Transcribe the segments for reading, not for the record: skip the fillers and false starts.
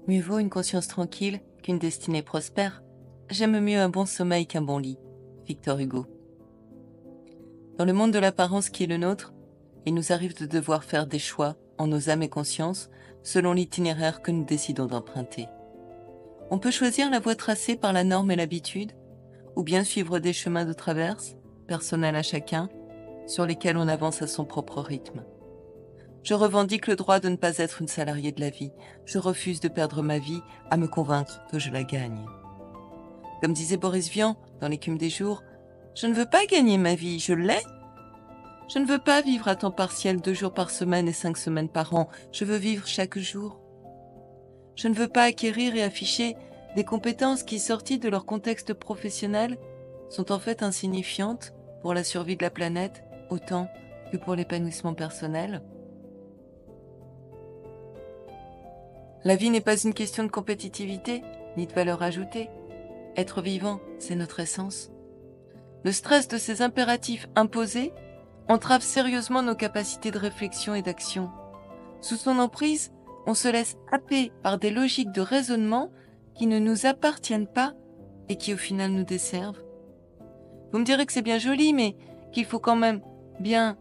Mieux vaut une conscience tranquille qu'une destinée prospère. J'aime mieux un bon sommeil qu'un bon lit. Victor Hugo. Dans le monde de l'apparence qui est le nôtre, il nous arrive de devoir faire des choix en nos âmes et consciences selon l'itinéraire que nous décidons d'emprunter. On peut choisir la voie tracée par la norme et l'habitude, ou bien suivre des chemins de traverse, personnels à chacun, sur lesquels on avance à son propre rythme. Je revendique le droit de ne pas être une salariée de la vie. Je refuse de perdre ma vie à me convaincre que je la gagne. Comme disait Boris Vian dans L'écume des jours, je ne veux pas gagner ma vie, je l'ai. Je ne veux pas vivre à temps partiel 2 jours par semaine et 5 semaines par an. Je veux vivre chaque jour. Je ne veux pas acquérir et afficher des compétences qui, sorties de leur contexte professionnel, sont en fait insignifiantes pour la survie de la planète autant que pour l'épanouissement personnel. La vie n'est pas une question de compétitivité, ni de valeur ajoutée. Être vivant, c'est notre essence. Le stress de ces impératifs imposés entrave sérieusement nos capacités de réflexion et d'action. Sous son emprise, on se laisse happer par des logiques de raisonnement qui ne nous appartiennent pas et qui au final nous desservent. Vous me direz que c'est bien joli, mais qu'il faut quand même bien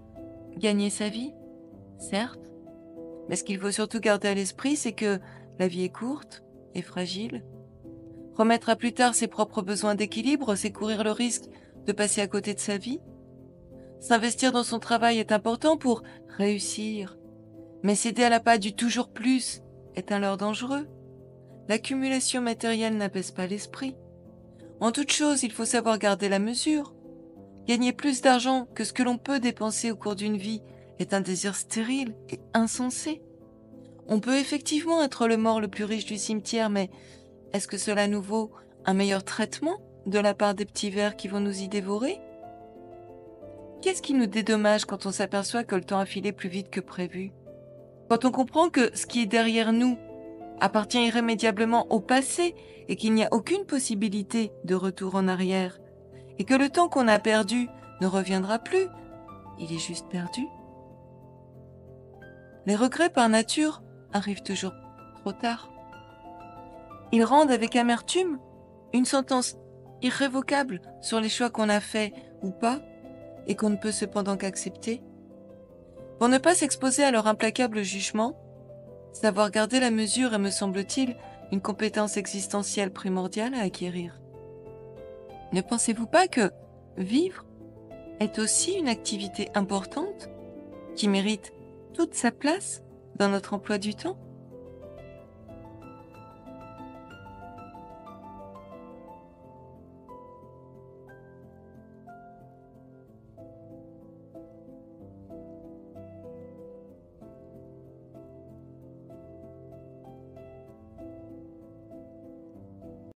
gagner sa vie, certes. Mais ce qu'il faut surtout garder à l'esprit, c'est que la vie est courte et fragile. Remettre à plus tard ses propres besoins d'équilibre, c'est courir le risque de passer à côté de sa vie. S'investir dans son travail est important pour réussir, mais céder à l'appât du toujours plus est un leurre dangereux. L'accumulation matérielle n'apaise pas l'esprit. En toute chose, il faut savoir garder la mesure. Gagner plus d'argent que ce que l'on peut dépenser au cours d'une vie est un désir stérile et insensé. On peut effectivement être le mort le plus riche du cimetière, mais est-ce que cela nous vaut un meilleur traitement de la part des petits vers qui vont nous y dévorer? Qu'est-ce qui nous dédommage quand on s'aperçoit que le temps a filé plus vite que prévu? Quand on comprend que ce qui est derrière nous appartient irrémédiablement au passé et qu'il n'y a aucune possibilité de retour en arrière, et que le temps qu'on a perdu ne reviendra plus, il est juste perdu. Les regrets par nature arrivent toujours trop tard. Ils rendent avec amertume une sentence irrévocable sur les choix qu'on a faits ou pas et qu'on ne peut cependant qu'accepter. Pour ne pas s'exposer à leur implacable jugement, savoir garder la mesure est, me semble-t-il, une compétence existentielle primordiale à acquérir. Ne pensez-vous pas que vivre est aussi une activité importante qui mérite toute sa place dans notre emploi du temps ?